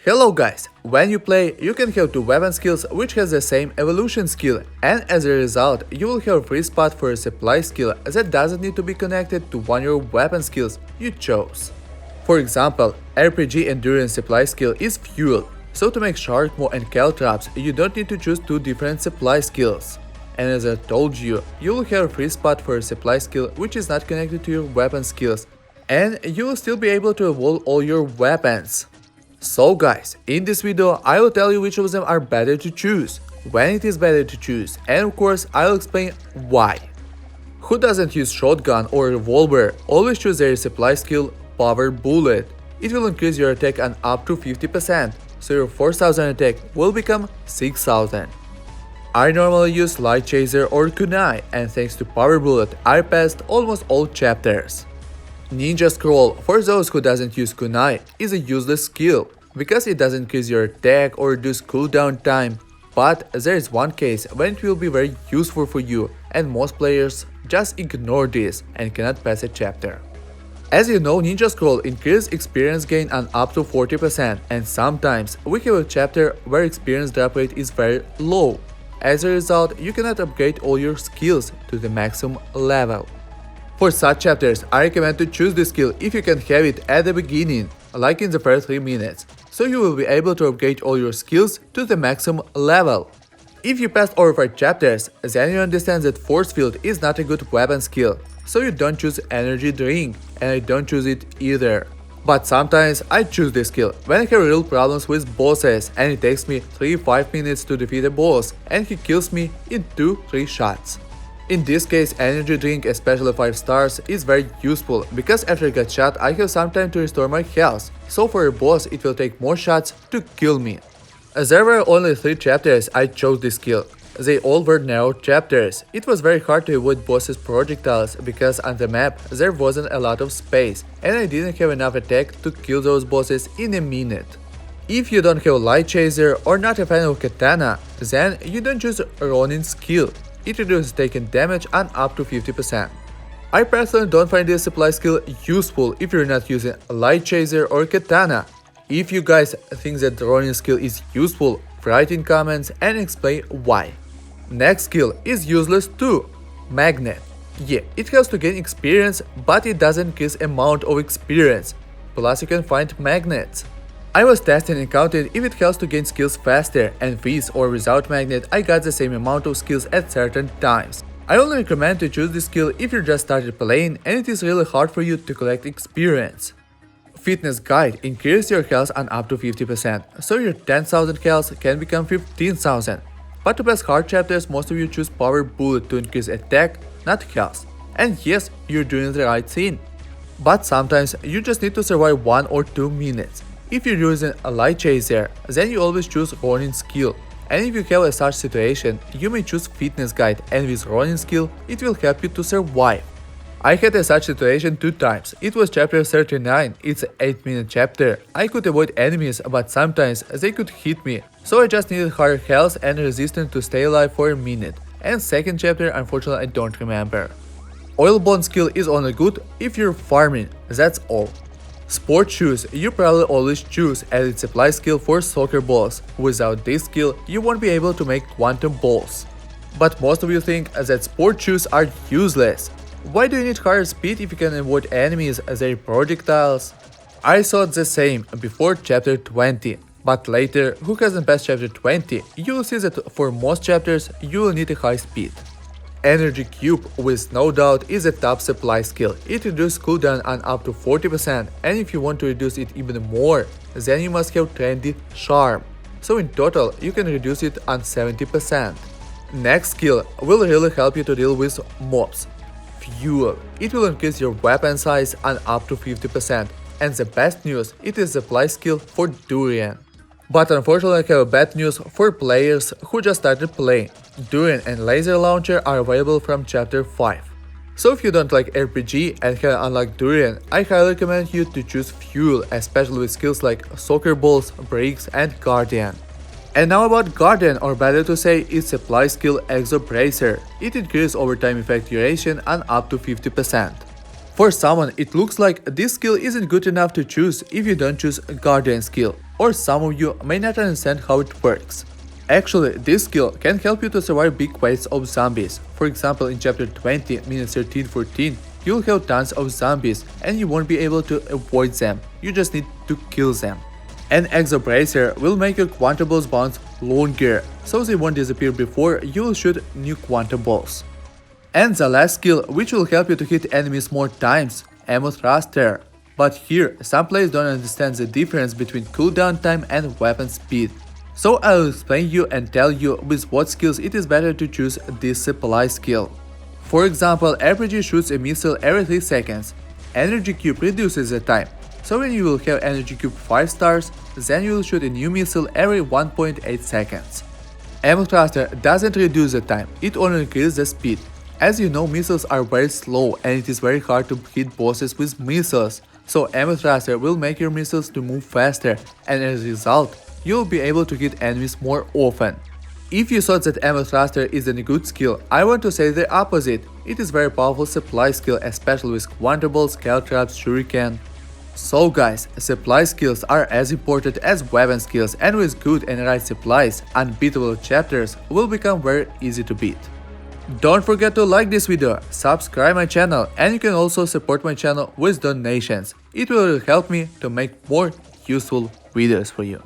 Hello guys, when you play, you can have two weapon skills which has the same evolution skill, and as a result, you will have a free spot for a supply skill that doesn't need to be connected to one of your weapon skills you chose. For example, RPG endurance supply skill is fuel, so to make shark mo and caltrops, you don't need to choose two different supply skills. And as I told you, you will have a free spot for a supply skill which is not connected to your weapon skills, and you will still be able to evolve all your weapons. So guys, in this video I will tell you which of them are better to choose, when it is better to choose, and of course I will explain why. Who doesn't use shotgun or revolver, always choose their supply skill Power Bullet. It will increase your attack on up to 50%, so your 4000 attack will become 6000. I normally use Light Chaser or Kunai, and thanks to Power Bullet I passed almost all chapters. Ninja Scroll, for those who doesn't use Kunai, is a useless skill, because it doesn't increase your attack or reduce cooldown time, but there is one case when it will be very useful for you, and most players just ignore this and cannot pass a chapter. As you know, Ninja Scroll increases experience gain on up to 40%, and sometimes we have a chapter where experience drop rate is very low. As a result, you cannot upgrade all your skills to the maximum level. For such chapters, I recommend to choose this skill if you can have it at the beginning, like in the first 3 minutes, so you will be able to upgrade all your skills to the maximum level. If you passed over 5 chapters, then you understand that Force Field is not a good weapon skill, so you don't choose Energy Drink, and I don't choose it either. But sometimes I choose this skill when I have real problems with bosses and it takes me 3-5 minutes to defeat a boss and he kills me in 2-3 shots. In this case, Energy Drink, especially 5 stars, is very useful, because after I get shot I have some time to restore my health, so for a boss it will take more shots to kill me. As there were only 3 chapters I chose this skill. They all were narrow chapters. It was very hard to avoid bosses' projectiles, because on the map there wasn't a lot of space, and I didn't have enough attack to kill those bosses in a minute. If you don't have Light Chaser or not a fan of Katana, then you don't choose Ronin's skill. It reduces taken damage on up to 50%. I personally don't find this supply skill useful if you're not using Light Chaser or Katana. If you guys think that Ronin skill is useful, write in comments and explain why. Next skill is useless too, Magnet. Yeah, it helps to gain experience, but it doesn't increase amount of experience. Plus you can find magnets. I was testing and counted if it helps to gain skills faster, and with or without magnet I got the same amount of skills at certain times. I only recommend to choose this skill if you just started playing and it is really hard for you to collect experience. Fitness Guide increases your health on up to 50%, so your 10,000 health can become 15,000. But to pass hard chapters, most of you choose Power Bullet to increase attack, not health. And yes, you're doing the right thing. But sometimes you just need to survive 1 or 2 minutes. If you're using a Light Chaser, then you always choose Ronin's skill. And if you have a such situation, you may choose Fitness Guide, and with Ronin's skill, it will help you to survive. I had a such situation 2 times. It was chapter 39, it's an 8-minute chapter. I could avoid enemies, but sometimes they could hit me, so I just needed higher health and resistance to stay alive for a minute. And second chapter, unfortunately I don't remember. Oil Bond skill is only good if you're farming, that's all. Sport Shoes you probably always choose, as it's a supply skill for soccer balls. Without this skill, you won't be able to make quantum balls. But most of you think that sport shoes are useless. Why do you need higher speed if you can avoid enemies as their projectiles? I thought the same before chapter 20, but later, who hasn't passed chapter 20, you will see that for most chapters you will need a high speed. Energy Cube, with no doubt, is a top supply skill. It reduces cooldown on up to 40%, and if you want to reduce it even more, then you must have Trendy Charm. So in total, you can reduce it on 70%. Next skill will really help you to deal with mobs. Fuel. It will increase your weapon size on up to 50%, and the best news, it is a supply skill for Durian. But unfortunately I have bad news for players who just started playing. Durian and Laser Launcher are available from chapter 5. So if you don't like RPG and can unlock Durian, I highly recommend you to choose Fuel, especially with skills like Soccer Balls, Bricks and Guardian. And now about Guardian, or better to say its supply skill Exobracer. It increases overtime effect duration on up to 50%. For someone, it looks like this skill isn't good enough to choose if you don't choose Guardian skill. or some of you may not understand how it works. Actually, this skill can help you to survive big waves of zombies. For example, in chapter 20, minutes 13-14, you'll have tons of zombies and you won't be able to avoid them, you just need to kill them. An Exobracer will make your quantum balls bounce longer, so they won't disappear before you will shoot new quantum balls. And the last skill, which will help you to hit enemies more times, Ammo Thruster. But here, some players don't understand the difference between cooldown time and weapon speed. So I'll explain you and tell you with what skills it is better to choose this supply skill. For example, RPG shoots a missile every 3 seconds. Energy Cube reduces the time. So when you will have Energy Cube 5 stars, then you will shoot a new missile every 1.8 seconds. Ammo Thruster doesn't reduce the time, it only increases the speed. As you know, missiles are very slow and it is very hard to hit bosses with missiles. So Ammo Thruster will make your missiles to move faster, and as a result, you will be able to hit enemies more often. If you thought that Ammo Thruster isn't a good skill, I want to say the opposite. It is very powerful supply skill, especially with quantum balls, caltraps, shuriken. So guys, supply skills are as important as weapon skills, and with good and right supplies, unbeatable chapters will become very easy to beat. Don't forget to like this video, subscribe my channel, and you can also support my channel with donations. It will help me to make more useful videos for you.